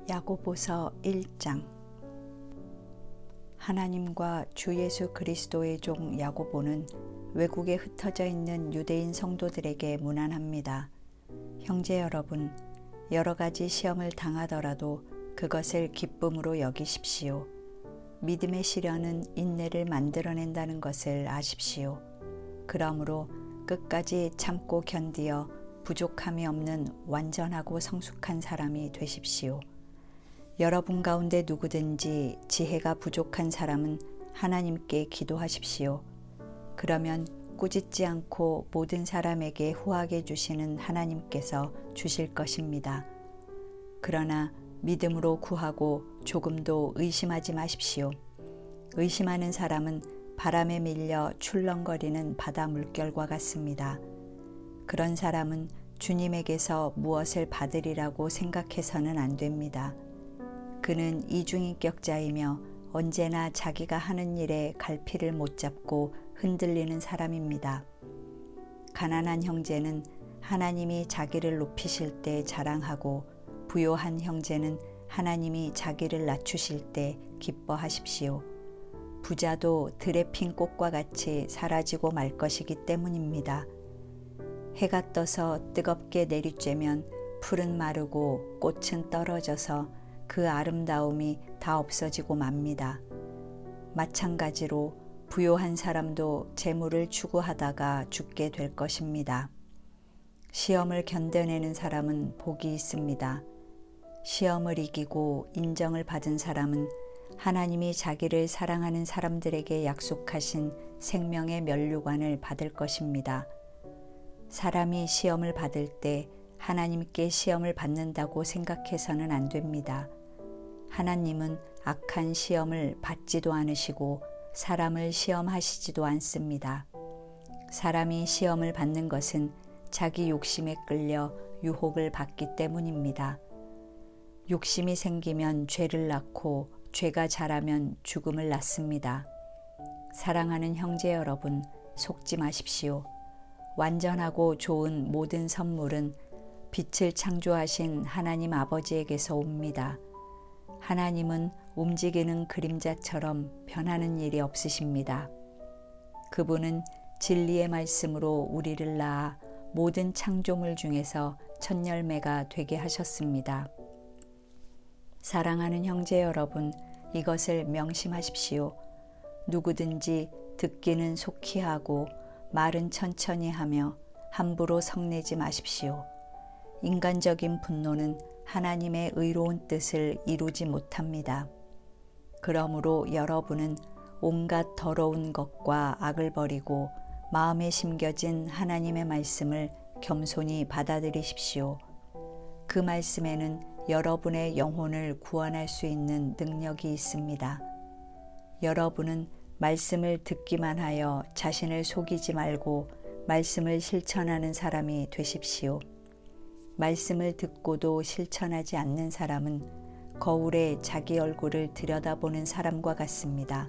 야고보서 1장. 하나님과 주 예수 그리스도의 종 야고보는 외국에 흩어져 있는 유대인 성도들에게 문안합니다. 형제 여러분, 여러 가지 시험을 당하더라도 그것을 기쁨으로 여기십시오. 믿음의 시련은 인내를 만들어낸다는 것을 아십시오. 그러므로 끝까지 참고 견디어 부족함이 없는 완전하고 성숙한 사람이 되십시오. 여러분 가운데 누구든지 지혜가 부족한 사람은 하나님께 기도하십시오. 그러면 꾸짖지 않고 모든 사람에게 후하게 주시는 하나님께서 주실 것입니다. 그러나 믿음으로 구하고 조금도 의심하지 마십시오. 의심하는 사람은 바람에 밀려 출렁거리는 바다 물결과 같습니다. 그런 사람은 주님에게서 무엇을 받으리라고 생각해서는 안 됩니다. 그는 이중인격자이며 언제나 자기가 하는 일에 갈피를 못 잡고 흔들리는 사람입니다. 가난한 형제는 하나님이 자기를 높이실 때 자랑하고 부요한 형제는 하나님이 자기를 낮추실 때 기뻐하십시오. 부자도 들에 핀 꽃과 같이 사라지고 말 것이기 때문입니다. 해가 떠서 뜨겁게 내리쬐면 풀은 마르고 꽃은 떨어져서 그 아름다움이 다 없어지고 맙니다. 마찬가지로 부요한 사람도 재물을 추구하다가 죽게 될 것입니다. 시험을 견뎌내는 사람은 복이 있습니다. 시험을 이기고 인정을 받은 사람은 하나님이 자기를 사랑하는 사람들에게 약속하신 생명의 면류관을 받을 것입니다. 사람이 시험을 받을 때 하나님께 시험을 받는다고 생각해서는 안 됩니다. 하나님은 악한 시험을 받지도 않으시고 사람을 시험하시지도 않습니다. 사람이 시험을 받는 것은 자기 욕심에 끌려 유혹을 받기 때문입니다. 욕심이 생기면 죄를 낳고 죄가 자라면 죽음을 낳습니다. 사랑하는 형제 여러분, 속지 마십시오. 완전하고 좋은 모든 선물은 빛을 창조하신 하나님 아버지에게서 옵니다. 하나님은 움직이는 그림자처럼 변하는 일이 없으십니다. 그분은 진리의 말씀으로 우리를 낳아 모든 창조물 중에서 첫 열매가 되게 하셨습니다. 사랑하는 형제 여러분, 이것을 명심하십시오. 누구든지 듣기는 속히 하고 말은 천천히 하며 함부로 성내지 마십시오. 인간적인 분노는 하나님의 의로운 뜻을 이루지 못합니다. 그러므로 여러분은 온갖 더러운 것과 악을 버리고 마음에 심겨진 하나님의 말씀을 겸손히 받아들이십시오. 그 말씀에는 여러분의 영혼을 구원할 수 있는 능력이 있습니다. 여러분은 말씀을 듣기만 하여 자신을 속이지 말고 말씀을 실천하는 사람이 되십시오. 말씀을 듣고도 실천하지 않는 사람은 거울에 자기 얼굴을 들여다보는 사람과 같습니다.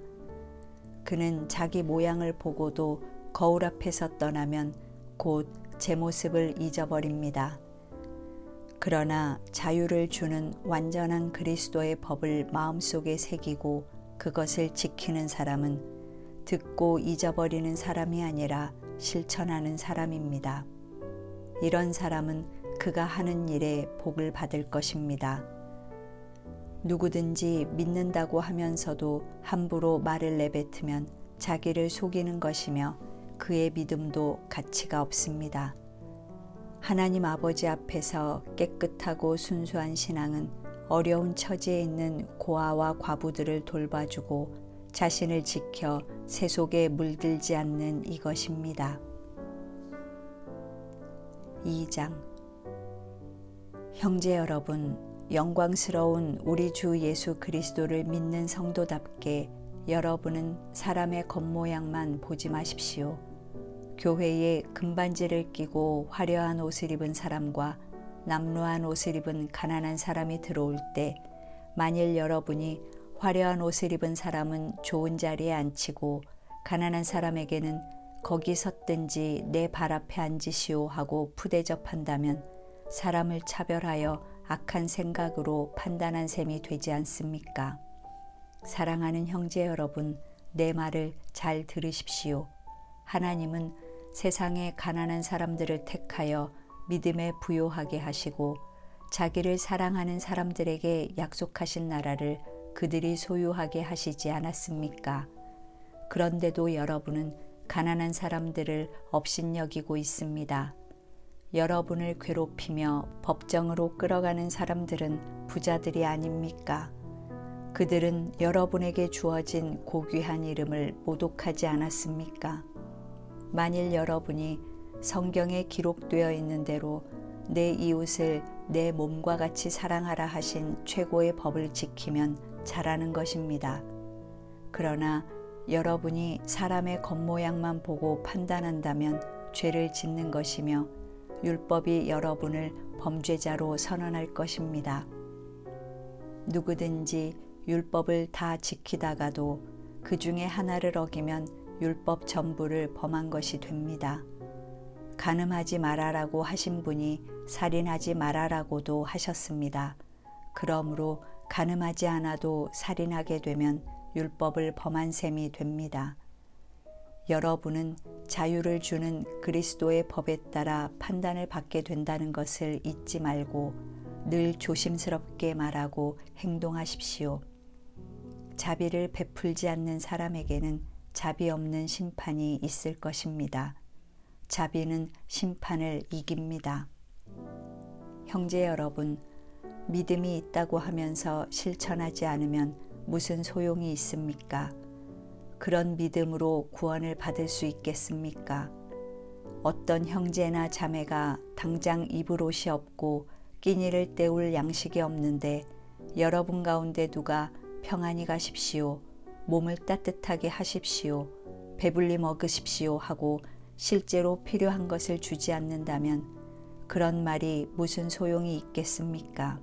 그는 자기 모양을 보고도 거울 앞에서 떠나면 곧 제 모습을 잊어버립니다. 그러나 자유를 주는 완전한 그리스도의 법을 마음속에 새기고 그것을 지키는 사람은 듣고 잊어버리는 사람이 아니라 실천하는 사람입니다. 이런 사람은 그가 하는 일에 복을 받을 것입니다. 누구든지 믿는다고 하면서도 함부로 말을 내뱉으면 자기를 속이는 것이며 그의 믿음도 가치가 없습니다. 하나님 아버지 앞에서 깨끗하고 순수한 신앙은 어려운 처지에 있는 고아와 과부들을 돌봐주고 자신을 지켜 세속에 물들지 않는 이것입니다. 2장. 형제 여러분, 영광스러운 우리 주 예수 그리스도를 믿는 성도답게 여러분은 사람의 겉모양만 보지 마십시오. 교회에 금반지를 끼고 화려한 옷을 입은 사람과 남루한 옷을 입은 가난한 사람이 들어올 때 만일 여러분이 화려한 옷을 입은 사람은 좋은 자리에 앉히고 가난한 사람에게는 거기 섰든지 내 발 앞에 앉으시오 하고 푸대접한다면 사람을 차별하여 악한 생각으로 판단한 셈이 되지 않습니까? 사랑하는 형제 여러분, 내 말을 잘 들으십시오. 하나님은 세상의 가난한 사람들을 택하여 믿음에 부요하게 하시고 자기를 사랑하는 사람들에게 약속하신 나라를 그들이 소유하게 하시지 않았습니까? 그런데도 여러분은 가난한 사람들을 업신여기고 있습니다. 여러분을 괴롭히며 법정으로 끌어가는 사람들은 부자들이 아닙니까? 그들은 여러분에게 주어진 고귀한 이름을 모독하지 않았습니까? 만일 여러분이 성경에 기록되어 있는 대로 내 이웃을 내 몸과 같이 사랑하라 하신 최고의 법을 지키면 잘하는 것입니다. 그러나 여러분이 사람의 겉모양만 보고 판단한다면 죄를 짓는 것이며 율법이 여러분을 범죄자로 선언할 것입니다. 누구든지 율법을 다 지키다가도 그 중에 하나를 어기면 율법 전부를 범한 것이 됩니다. 간음하지 말아라고 하신 분이 살인하지 말아라고도 하셨습니다. 그러므로 간음하지 않아도 살인하게 되면 율법을 범한 셈이 됩니다. 여러분은 자유를 주는 그리스도의 법에 따라 판단을 받게 된다는 것을 잊지 말고 늘 조심스럽게 말하고 행동하십시오. 자비를 베풀지 않는 사람에게는 자비 없는 심판이 있을 것입니다. 자비는 심판을 이깁니다. 형제 여러분, 믿음이 있다고 하면서 실천하지 않으면 무슨 소용이 있습니까? 그런 믿음으로 구원을 받을 수 있겠습니까? 어떤 형제나 자매가 당장 입을 옷이 없고 끼니를 때울 양식이 없는데 여러분 가운데 누가 평안히 가십시오, 몸을 따뜻하게 하십시오, 배불리 먹으십시오 하고 실제로 필요한 것을 주지 않는다면 그런 말이 무슨 소용이 있겠습니까?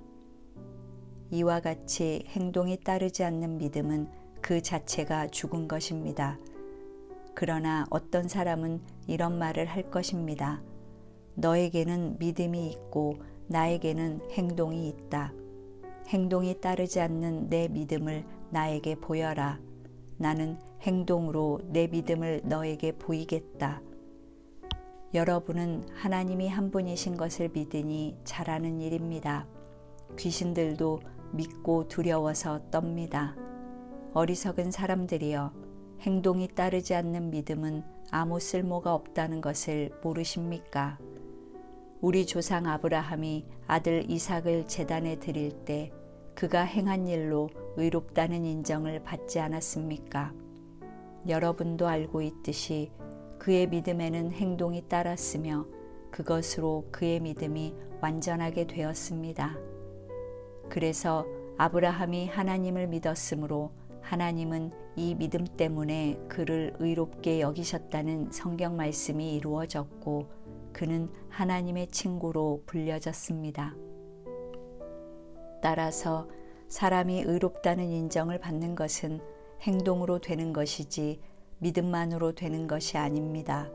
이와 같이 행동이 따르지 않는 믿음은 그 자체가 죽은 것입니다. 그러나 어떤 사람은 이런 말을 할 것입니다. 너에게는 믿음이 있고 나에게는 행동이 있다. 행동이 따르지 않는 내 믿음을 나에게 보여라. 나는 행동으로 내 믿음을 너에게 보이겠다. 여러분은 하나님이 한 분이신 것을 믿으니 잘하는 일입니다. 귀신들도 믿고 두려워서 떱니다. 어리석은 사람들이여, 행동이 따르지 않는 믿음은 아무 쓸모가 없다는 것을 모르십니까? 우리 조상 아브라함이 아들 이삭을 제단에 드릴 때 그가 행한 일로 의롭다는 인정을 받지 않았습니까? 여러분도 알고 있듯이 그의 믿음에는 행동이 따랐으며 그것으로 그의 믿음이 완전하게 되었습니다. 그래서 아브라함이 하나님을 믿었으므로 하나님은 이 믿음 때문에 그를 의롭게 여기셨다는 성경 말씀이 이루어졌고 그는 하나님의 친구로 불려졌습니다. 따라서 사람이 의롭다는 인정을 받는 것은 행동으로 되는 것이지 믿음만으로 되는 것이 아닙니다.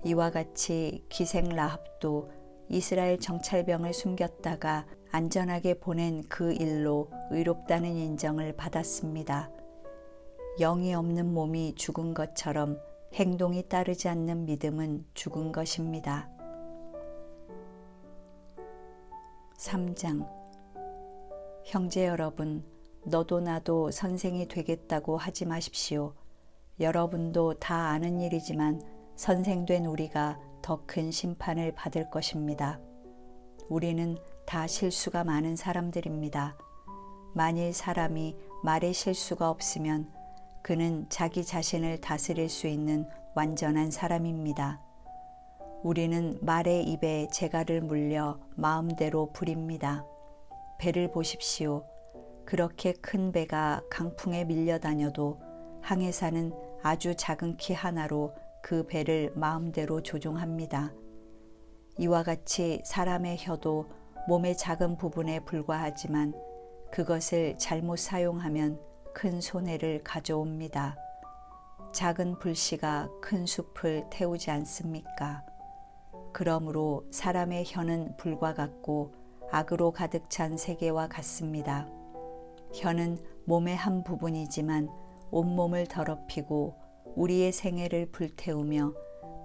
이와 같이 기생 라합도 이스라엘 정찰병을 숨겼다가 안전하게 보낸 그 일로 의롭다는 인정을 받았습니다. 영이 없는 몸이 죽은 것처럼 행동이 따르지 않는 믿음은 죽은 것입니다. 3장. 형제 여러분, 너도 나도 선생이 되겠다고 하지 마십시오. 여러분도 다 아는 일이지만 선생된 우리가 더 큰 심판을 받을 것입니다. 우리는 다 실수가 많은 사람들입니다. 만일 사람이 말에 실수가 없으면 그는 자기 자신을 다스릴 수 있는 완전한 사람입니다. 우리는 말의 입에 재갈을 물려 마음대로 부립니다. 배를 보십시오. 그렇게 큰 배가 강풍에 밀려다녀도 항해사는 아주 작은 키 하나로 그 배를 마음대로 조종합니다. 이와 같이 사람의 혀도 몸의 작은 부분에 불과하지만 그것을 잘못 사용하면 큰 손해를 가져옵니다. 작은 불씨가 큰 숲을 태우지 않습니까? 그러므로 사람의 혀는 불과 같고 악으로 가득 찬 세계와 같습니다. 혀는 몸의 한 부분이지만 온몸을 더럽히고 우리의 생애를 불태우며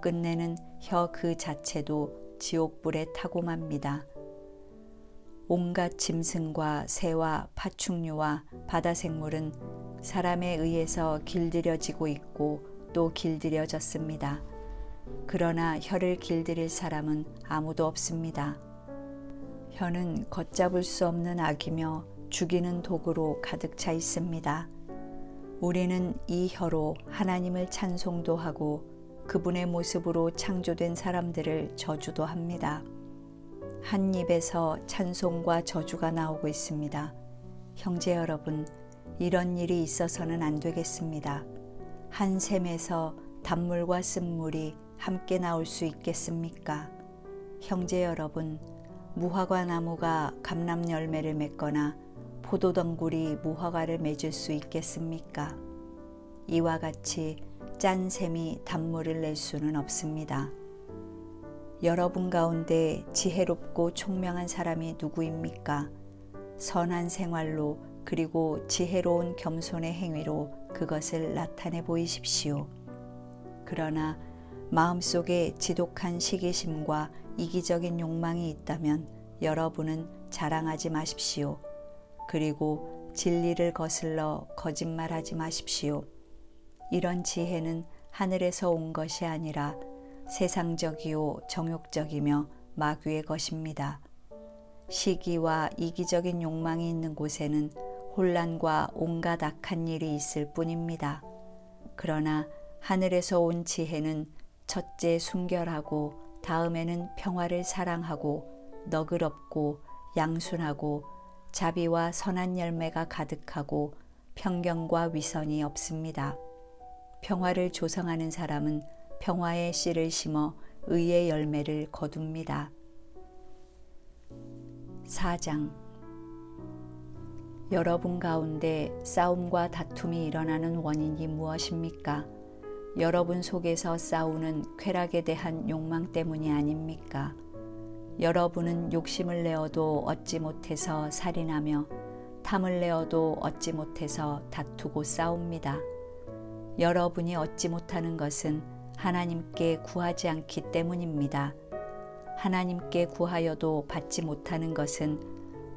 끝내는 혀 그 자체도 지옥불에 타고 맙니다. 온갖 짐승과 새와 파충류와 바다 생물은 사람에 의해서 길들여지고 있고 또 길들여졌습니다. 그러나 혀를 길들일 사람은 아무도 없습니다. 혀는 걷잡을 수 없는 악이며 죽이는 도구로 가득 차 있습니다. 우리는 이 혀로 하나님을 찬송도 하고 그분의 모습으로 창조된 사람들을 저주도 합니다. 한 입에서 찬송과 저주가 나오고 있습니다. 형제 여러분, 이런 일이 있어서는 안 되겠습니다. 한 샘에서 단물과 쓴물이 함께 나올 수 있겠습니까? 형제 여러분, 무화과 나무가 감람 열매를 맺거나 포도덩굴이 무화과를 맺을 수 있겠습니까? 이와 같이 짠 샘이 단물을 낼 수는 없습니다. 여러분 가운데 지혜롭고 총명한 사람이 누구입니까? 선한 생활로 그리고 지혜로운 겸손의 행위로 그것을 나타내 보이십시오. 그러나 마음속에 지독한 시기심과 이기적인 욕망이 있다면 여러분은 자랑하지 마십시오. 그리고 진리를 거슬러 거짓말하지 마십시오. 이런 지혜는 하늘에서 온 것이 아니라 세상적이요 정욕적이며 마귀의 것입니다. 시기와 이기적인 욕망이 있는 곳에는 혼란과 온갖 악한 일이 있을 뿐입니다. 그러나 하늘에서 온 지혜는 첫째 순결하고 다음에는 평화를 사랑하고 너그럽고 양순하고 자비와 선한 열매가 가득하고 편견과 위선이 없습니다. 평화를 조성하는 사람은 평화의 씨를 심어 의의 열매를 거둡니다. 4장. 여러분 가운데 싸움과 다툼이 일어나는 원인이 무엇입니까? 여러분 속에서 싸우는 쾌락에 대한 욕망 때문이 아닙니까? 여러분은 욕심을 내어도 얻지 못해서 살인하며 탐을 내어도 얻지 못해서 다투고 싸웁니다. 여러분이 얻지 못하는 것은 하나님께 구하지 않기 때문입니다. 하나님께 구하여도 받지 못하는 것은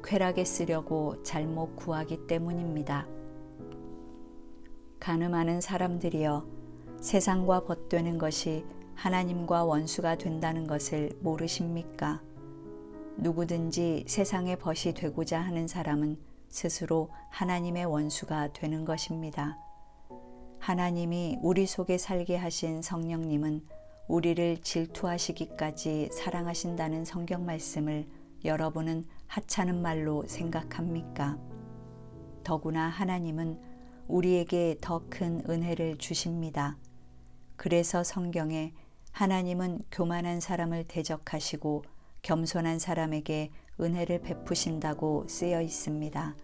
쾌락에 쓰려고 잘못 구하기 때문입니다. 간음하는 사람들이여, 세상과 벗되는 것이 하나님과 원수가 된다는 것을 모르십니까? 누구든지 세상의 벗이 되고자 하는 사람은 스스로 하나님의 원수가 되는 것입니다. 하나님이 우리 속에 살게 하신 성령님은 우리를 질투하시기까지 사랑하신다는 성경 말씀을 여러분은 하찮은 말로 생각합니까? 더구나 하나님은 우리에게 더 큰 은혜를 주십니다. 그래서 성경에 하나님은 교만한 사람을 대적하시고 겸손한 사람에게 은혜를 베푸신다고 쓰여 있습니다.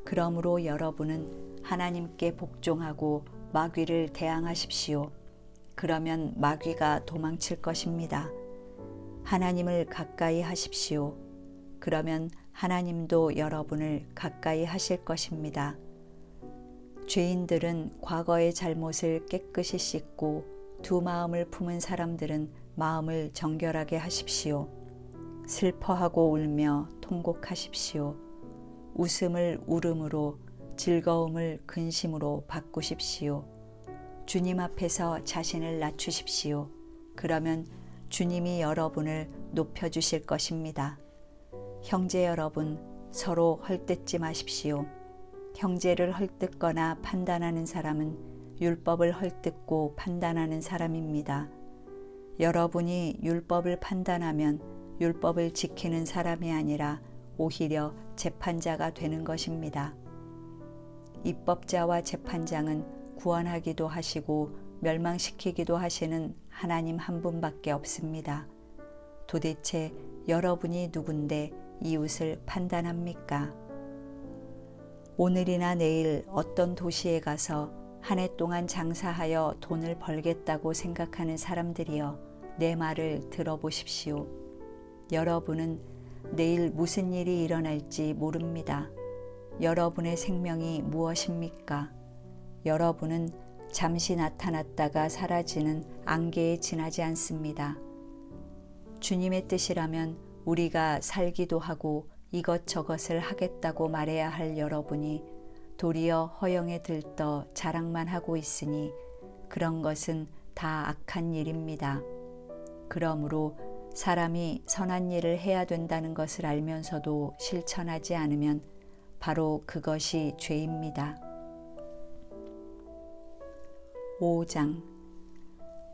그러므로 여러분은 하나님께 복종하고 마귀를 대항하십시오. 그러면 마귀가 도망칠 것입니다. 하나님을 가까이 하십시오. 그러면 하나님도 여러분을 가까이 하실 것입니다. 죄인들은 과거의 잘못을 깨끗이 씻고 두 마음을 품은 사람들은 마음을 정결하게 하십시오. 슬퍼하고 울며 통곡하십시오. 웃음을 울음으로, 즐거움을 근심으로 바꾸십시오. 주님 앞에서 자신을 낮추십시오. 그러면 주님이 여러분을 높여주실 것입니다. 형제 여러분, 서로 헐뜯지 마십시오. 형제를 헐뜯거나 판단하는 사람은 율법을 헐뜯고 판단하는 사람입니다. 여러분이 율법을 판단하면 율법을 지키는 사람이 아니라 오히려 재판자가 되는 것입니다. 입법자와 재판장은 구원하기도 하시고 멸망시키기도 하시는 하나님 한 분밖에 없습니다. 도대체 여러분이 누군데 이웃을 판단합니까? 오늘이나 내일 어떤 도시에 가서 한 해 동안 장사하여 돈을 벌겠다고 생각하는 사람들이여, 내 말을 들어보십시오. 여러분은 내일 무슨 일이 일어날지 모릅니다. 여러분의 생명이 무엇입니까? 여러분은 잠시 나타났다가 사라지는 안개에 지나지 않습니다. 주님의 뜻이라면 우리가 살기도 하고 이것저것을 하겠다고 말해야 할 여러분이 도리어 허영에 들떠 자랑만 하고 있으니 그런 것은 다 악한 일입니다. 그러므로 사람이 선한 일을 해야 된다는 것을 알면서도 실천하지 않으면 바로 그것이 죄입니다. 5장.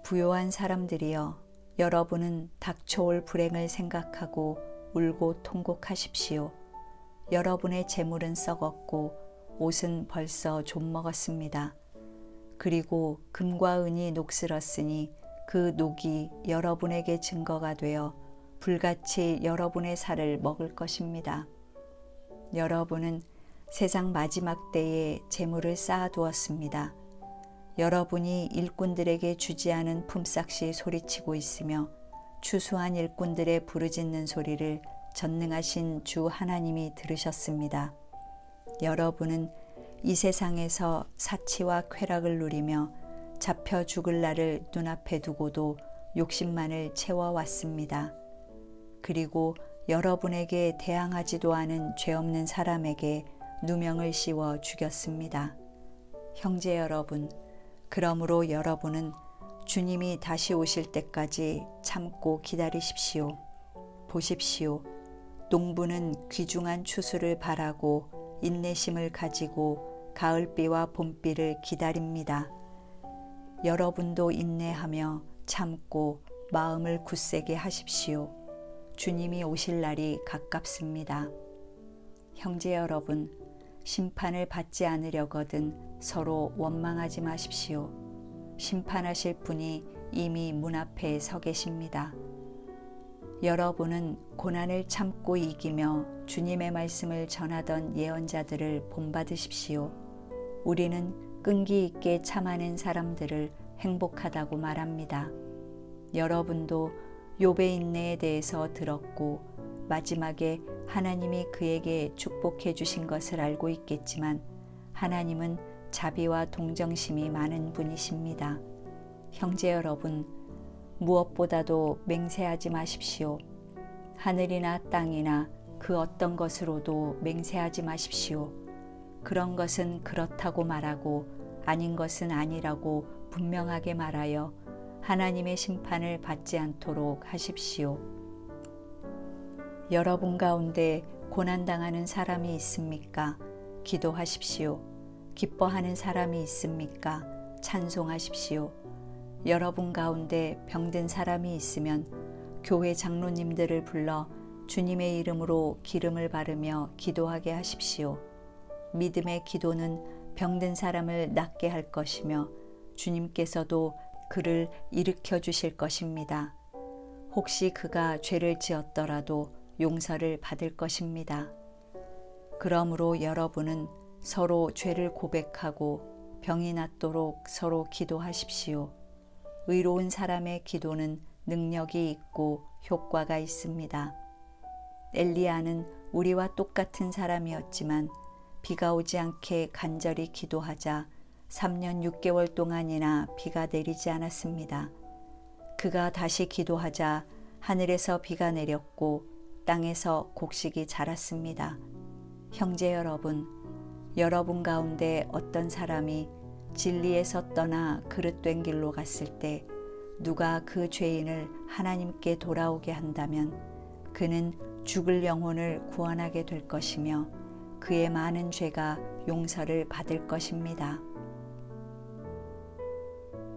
부요한 사람들이여, 여러분은 닥쳐올 불행을 생각하고 울고 통곡하십시오. 여러분의 재물은 썩었고 옷은 벌써 좀먹었습니다. 그리고 금과 은이 녹슬었으니 그 녹이 여러분에게 증거가 되어 불같이 여러분의 살을 먹을 것입니다. 여러분은 세상 마지막 때에 재물을 쌓아두었습니다. 여러분이 일꾼들에게 주지 않은 품삯이 소리치고 있으며 추수한 일꾼들의 부르짖는 소리를 전능하신 주 하나님이 들으셨습니다. 여러분은 이 세상에서 사치와 쾌락을 누리며 잡혀 죽을 날을 눈앞에 두고도 욕심만을 채워왔습니다. 그리고 여러분에게 대항하지도 않은 죄 없는 사람에게 누명을 씌워 죽였습니다. 형제 여러분, 그러므로 여러분은 주님이 다시 오실 때까지 참고 기다리십시오. 보십시오. 농부는 귀중한 추수를 바라고 인내심을 가지고 가을비와 봄비를 기다립니다. 여러분도 인내하며 참고 마음을 굳세게 하십시오. 주님이 오실 날이 가깝습니다. 형제 여러분, 심판을 받지 않으려거든 서로 원망하지 마십시오. 심판하실 분이 이미 문 앞에 서 계십니다. 여러분은 고난을 참고 이기며 주님의 말씀을 전하던 예언자들을 본받으십시오. 우리는 끈기 있게 참아낸 사람들을 행복하다고 말합니다. 여러분도 욥의 인내에 대해서 들었고 마지막에 하나님이 그에게 축복해 주신 것을 알고 있겠지만 하나님은 자비와 동정심이 많은 분이십니다. 형제 여러분, 무엇보다도 맹세하지 마십시오. 하늘이나 땅이나 그 어떤 것으로도 맹세하지 마십시오. 그런 것은 그렇다고 말하고 아닌 것은 아니라고 분명하게 말하여 하나님의 심판을 받지 않도록 하십시오. 여러분 가운데 고난당하는 사람이 있습니까? 기도하십시오. 기뻐하는 사람이 있습니까? 찬송하십시오. 여러분 가운데 병든 사람이 있으면 교회 장로님들을 불러 주님의 이름으로 기름을 바르며 기도하게 하십시오. 믿음의 기도는 병든 사람을 낫게 할 것이며 주님께서도 그를 일으켜 주실 것입니다. 혹시 그가 죄를 지었더라도 용서를 받을 것입니다. 그러므로 여러분은 서로 죄를 고백하고 병이 낫도록 서로 기도하십시오. 의로운 사람의 기도는 능력이 있고 효과가 있습니다. 엘리야는 우리와 똑같은 사람이었지만 비가 오지 않게 간절히 기도하자 3년 6개월 동안이나 비가 내리지 않았습니다. 그가 다시 기도하자 하늘에서 비가 내렸고 땅에서 곡식이 자랐습니다. 형제 여러분, 여러분 가운데 어떤 사람이 진리에서 떠나 그릇된 길로 갔을 때 누가 그 죄인을 하나님께 돌아오게 한다면 그는 죽을 영혼을 구원하게 될 것이며 그의 많은 죄가 용서를 받을 것입니다.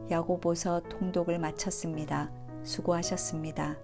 야고보서 통독을 마쳤습니다. 수고하셨습니다.